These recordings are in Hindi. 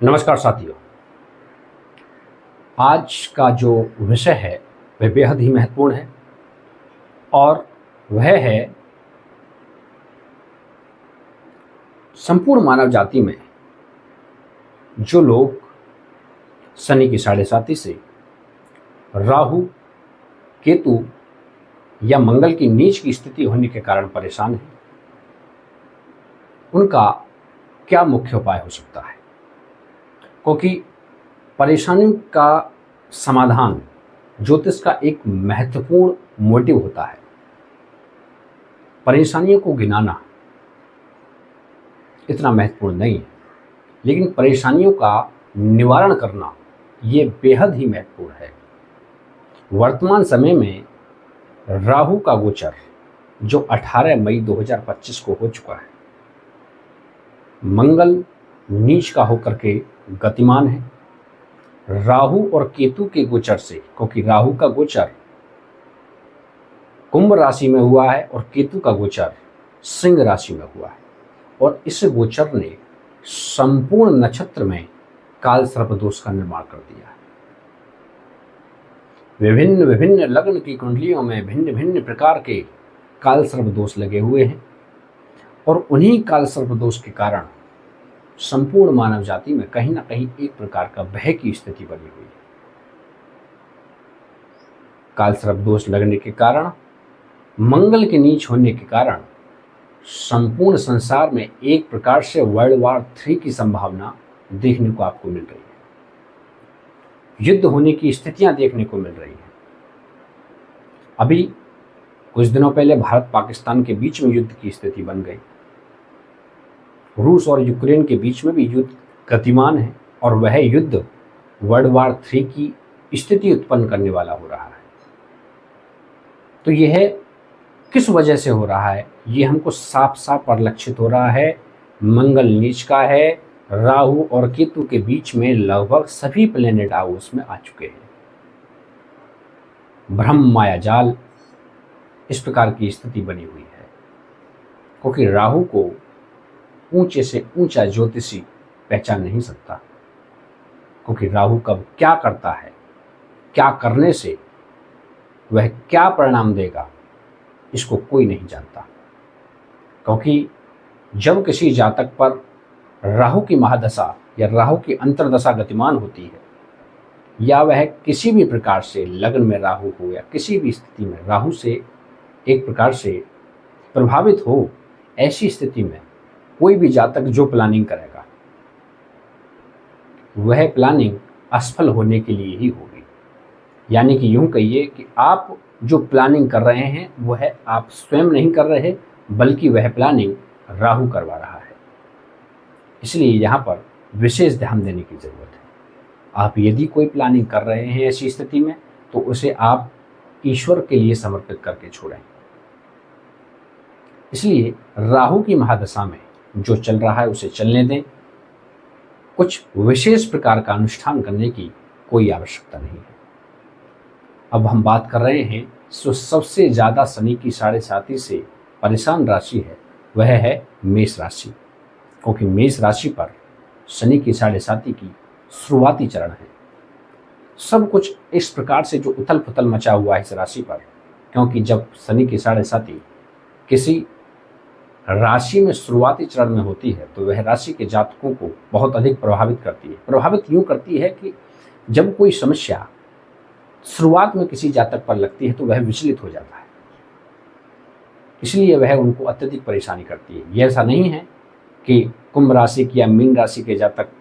नमस्कार साथियों। आज का जो विषय है वह बेहद ही महत्वपूर्ण है और वह है संपूर्ण मानव जाति में जो लोग शनि की साढ़े साती से, राहु, केतु या मंगल की नीच की स्थिति होने के कारण परेशान हैं, उनका क्या मुख्य उपाय हो सकता है। क्योंकि परेशानियों का समाधान ज्योतिष का एक महत्वपूर्ण मोटिव होता है। परेशानियों को गिनाना इतना महत्वपूर्ण नहीं है, लेकिन परेशानियों का निवारण करना ये बेहद ही महत्वपूर्ण है। वर्तमान समय में राहु का गोचर जो 18 मई 2025 को हो चुका है, मंगल नीच का होकर के गतिमान है। राहु और केतु के गोचर से, क्योंकि राहु का गोचर कुंभ राशि में हुआ है और केतु का गोचर सिंह राशि में हुआ है, और इस गोचर ने संपूर्ण नक्षत्र में काल सर्प दोष का निर्माण कर दिया है। विभिन्न विभिन्न लग्न की कुंडलियों में भिन्न भिन्न प्रकार के काल सर्प दोष लगे हुए हैं, और उन्हीं काल सर्प दोष के कारण संपूर्ण मानव जाति में कहीं ना कहीं एक प्रकार का भय की स्थिति बनी हुई है। काल सर्प दोष लगने के कारण, मंगल के नीच होने के कारण संपूर्ण संसार में एक प्रकार से वर्ल्ड वॉर 3 की संभावना देखने को आपको मिल रही है। युद्ध होने की स्थितियां देखने को मिल रही हैं। अभी कुछ दिनों पहले भारत पाकिस्तान के बीच में युद्ध की स्थिति बन गई। रूस और यूक्रेन के बीच में भी युद्ध गतिमान है, और वह युद्ध वर्ल्ड वॉर 3 की स्थिति उत्पन्न करने वाला हो रहा है। तो यह किस वजह से हो रहा है, ये हमको साफ साफ परिलक्षित हो रहा है। मंगल नीच का है, राहु और केतु के बीच में लगभग सभी प्लेनेट हाउस में आ चुके हैं। ब्रह्म माया जाल, इस प्रकार की स्थिति बनी हुई है। क्योंकि राहु को ऊंचे से ऊंचा ज्योतिषी पहचान नहीं सकता, क्योंकि राहु कब क्या करता है, क्या करने से वह क्या परिणाम देगा, इसको कोई नहीं जानता। क्योंकि जब किसी जातक पर राहु की महादशा या राहु की अंतर्दशा गतिमान होती है, या वह किसी भी प्रकार से लग्न में राहु हो या किसी भी स्थिति में राहु से एक प्रकार से प्रभावित हो, ऐसी स्थिति में कोई भी जातक जो प्लानिंग करेगा वह प्लानिंग असफल होने के लिए ही होगी। यानी कि यूं कहिए कि आप जो प्लानिंग कर रहे हैं वह आप स्वयं नहीं कर रहे, बल्कि वह प्लानिंग राहु करवा रहा है। इसलिए यहाँ पर विशेष ध्यान देने की ज़रूरत है। आप यदि कोई प्लानिंग कर रहे हैं ऐसी स्थिति में, तो उसे आप ईश्वर के लिए समर्पित करके छोड़ें। इसलिए राहु की महादशा में जो चल रहा है उसे चलने दें। कुछ विशेष प्रकार का अनुष्ठान करने की कोई आवश्यकता नहीं है। अब हम बात कर रहे हैं, जो सबसे ज़्यादा शनि की साढ़े साती से परेशान राशि है वह है मेष राशि। क्योंकि मेष राशि पर शनि की साढ़े साती की शुरुआती चरण है। सब कुछ इस प्रकार से जो उथल पुथल मचा हुआ है इस राशि पर, क्योंकि जब शनि की साढ़े साती किसी राशि में शुरुआती चरण में होती है तो वह राशि के जातकों को बहुत अधिक प्रभावित करती है। प्रभावित यूँ करती है कि जब कोई समस्या शुरुआत में किसी जातक पर लगती है तो वह विचलित हो जाता है, इसलिए वह उनको अत्यधिक परेशानी करती है। यह ऐसा नहीं है कि कुंभ राशि की या मीन राशि के जातक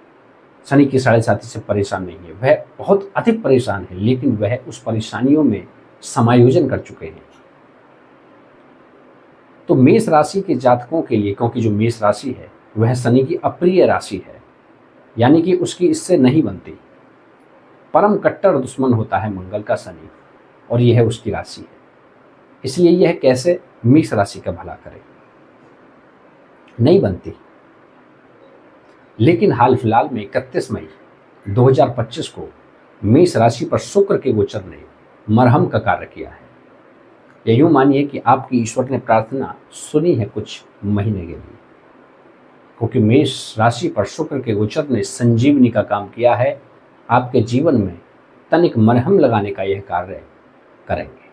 शनि की साढ़े साती से परेशान नहीं है, वह बहुत अधिक परेशान है, लेकिन वह उस परेशानियों में समायोजन कर चुके हैं। तो मेष राशि के जातकों के लिए, क्योंकि जो मेष राशि है वह शनि की अप्रिय राशि है, यानी कि उसकी इससे नहीं बनती। परम कट्टर दुश्मन होता है मंगल का शनि, और यह उसकी राशि है। इसलिए यह कैसे मेष राशि का भला करे, नहीं बनती। लेकिन हाल फिलहाल में 31 मई 2025 को मेष राशि पर शुक्र के गोचर ने मरहम का कार्य किया है। या यूँ मानिए कि आपकी ईश्वर ने प्रार्थना सुनी है कुछ महीने के लिए, क्योंकि मेष राशि पर शुक्र के गोचर ने संजीवनी का काम किया है। आपके जीवन में तनिक मरहम लगाने का यह कार्य करेंगे।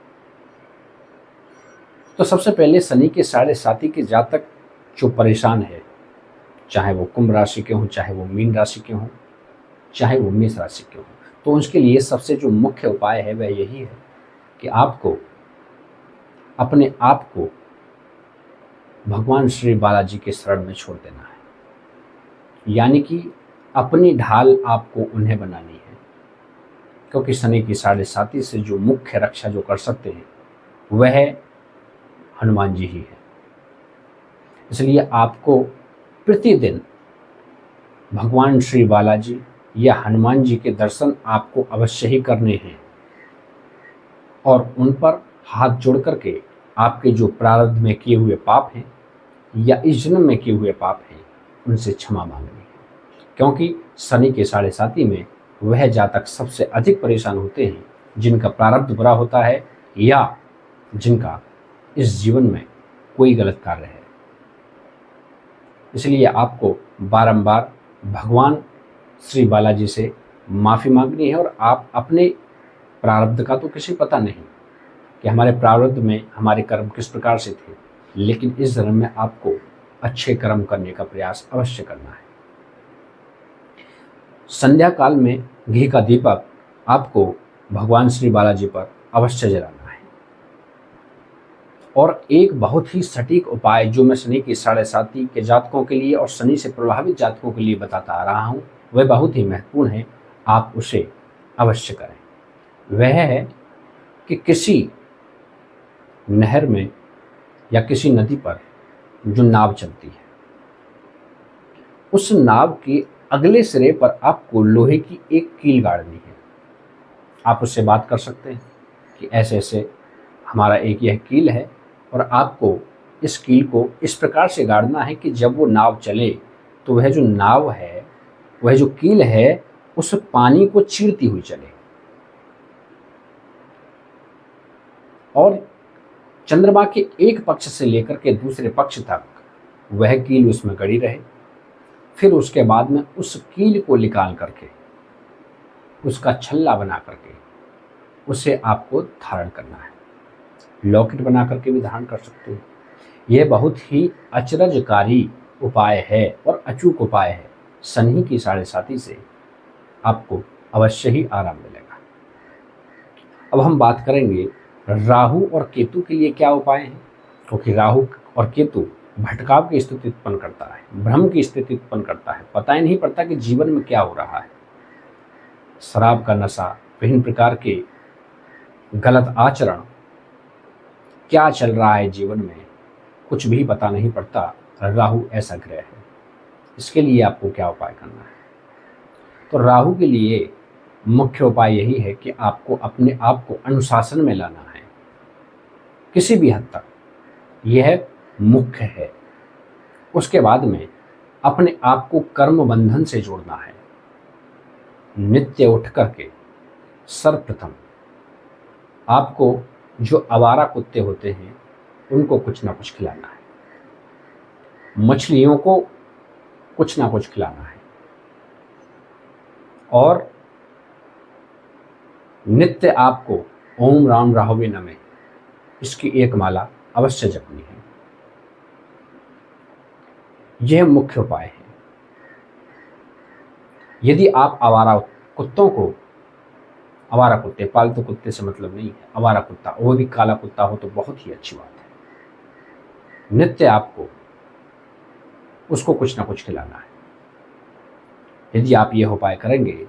तो सबसे पहले शनि के 7.5 के जातक जो परेशान है, चाहे वो कुंभ राशि के हों, चाहे वो मीन राशि के हों, चाहे वो मेष राशि के हों, तो उसके लिए सबसे जो मुख्य उपाय है वह यही है कि आपको अपने आप को भगवान श्री बालाजी के शरण में छोड़ देना है। यानी कि अपनी ढाल आपको उन्हें बनानी है, क्योंकि शनि की 7.5 से जो मुख्य रक्षा जो कर सकते हैं वह हनुमान जी ही है। इसलिए आपको प्रतिदिन भगवान श्री बालाजी या हनुमान जी के दर्शन आपको अवश्य ही करने हैं और उन पर हाथ जोड़ करके आपके जो प्रारब्ध में किए हुए पाप हैं या इस जन्म में किए हुए पाप हैं उनसे क्षमा मांगनी है। क्योंकि शनि के 7.5 में वह जातक सबसे अधिक परेशान होते हैं जिनका प्रारब्ध बुरा होता है या जिनका इस जीवन में कोई गलत कार्य है। इसलिए आपको बारंबार भगवान श्री बालाजी से माफ़ी मांगनी है। और आप अपने प्रारब्ध का तो किसी पता नहीं कि हमारे प्रारब्ध में हमारे कर्म किस प्रकार से थे, लेकिन इस जन्म में आपको अच्छे कर्म करने का प्रयास अवश्य करना है। संध्या काल में घी का दीपक आपको भगवान श्री बालाजी पर अवश्य जलाना है। और एक बहुत ही सटीक उपाय जो मैं शनि की 7.5 के जातकों के लिए और शनि से प्रभावित जातकों के लिए बताता आ रहा हूँ, वह बहुत ही महत्वपूर्ण है, आप उसे अवश्य करें। वह है कि किसी नहर में या किसी नदी पर जो नाव चलती है, उस नाव के अगले सिरे पर आपको लोहे की एक कील गाड़नी है। आप उससे बात कर सकते हैं कि ऐसे ऐसे हमारा एक यह कील है और आपको इस कील को इस प्रकार से गाड़ना है कि जब वो नाव चले तो वह जो नाव है, वह जो कील है, उस पानी को चीरती हुई चले और चंद्रमा के एक पक्ष से लेकर के दूसरे पक्ष तक वह कील उसमें गड़ी रहे। फिर उसके बाद में उस कील को निकाल करके उसका छल्ला बना करके उसे आपको धारण करना है। लॉकेट बना करके भी धारण कर सकते हैं। यह बहुत ही अचरजकारी उपाय है और अचूक उपाय है। शनि की 7.5 से आपको अवश्य ही आराम मिलेगा। अब हम बात करेंगे राहु और केतु के लिए क्या उपाय हैं, क्योंकि राहु और केतु भटकाव की स्थिति उत्पन्न करता है, भ्रम की स्थिति उत्पन्न करता है। पता ही नहीं पड़ता कि जीवन में क्या हो रहा है। शराब का नशा, विभिन्न प्रकार के गलत आचरण, क्या चल रहा है जीवन में कुछ भी पता नहीं पड़ता। राहु ऐसा ग्रह है। इसके लिए आपको क्या उपाय करना है? तो राहु के लिए मुख्य उपाय यही है कि आपको अपने आप को अनुशासन में लाना है किसी भी हद तक, यह मुख्य है। उसके बाद में अपने आप को कर्म बंधन से जोड़ना है। नित्य उठ करके सर्वप्रथम आपको जो आवारा कुत्ते होते हैं उनको कुछ ना कुछ खिलाना है, मछलियों को कुछ ना कुछ खिलाना है और नित्य आपको ओम राम राहवे नमः इसकी एक माला अवश्य जपनी है। यह मुख्य उपाय है। यदि आप आवारा कुत्ते, पालतू कुत्ते से मतलब नहीं है, आवारा कुत्ता, वो भी काला कुत्ता हो तो बहुत ही अच्छी बात है। नित्य आपको उसको कुछ ना कुछ खिलाना है। यदि आप यह उपाय करेंगे,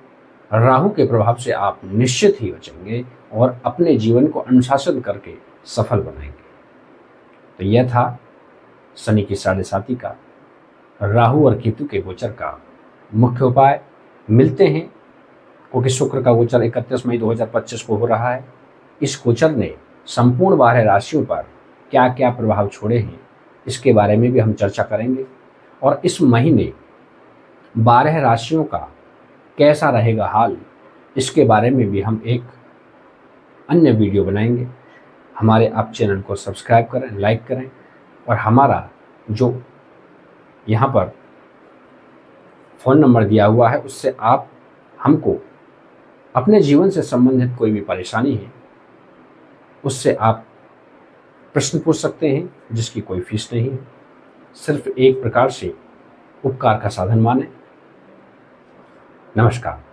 राहु के प्रभाव से आप निश्चित ही बचेंगे और अपने जीवन को अनुशासन करके सफल बनाएंगे। तो यह था शनि की 7.5 का, राहु और केतु के गोचर का मुख्य उपाय। मिलते हैं, क्योंकि शुक्र का गोचर 31 मई 2025 को हो रहा है। इस गोचर ने संपूर्ण 12 राशियों पर क्या क्या प्रभाव छोड़े हैं इसके बारे में भी हम चर्चा करेंगे और इस महीने 12 राशियों का कैसा रहेगा हाल, इसके बारे में भी हम एक अन्य वीडियो बनाएंगे। हमारे आप चैनल को सब्सक्राइब करें, लाइक करें और हमारा जो यहाँ पर फ़ोन नंबर दिया हुआ है, उससे आप हमको अपने जीवन से संबंधित कोई भी परेशानी है उससे आप प्रश्न पूछ सकते हैं, जिसकी कोई फीस नहीं है। सिर्फ एक प्रकार से उपकार का साधन माने। नमस्कार।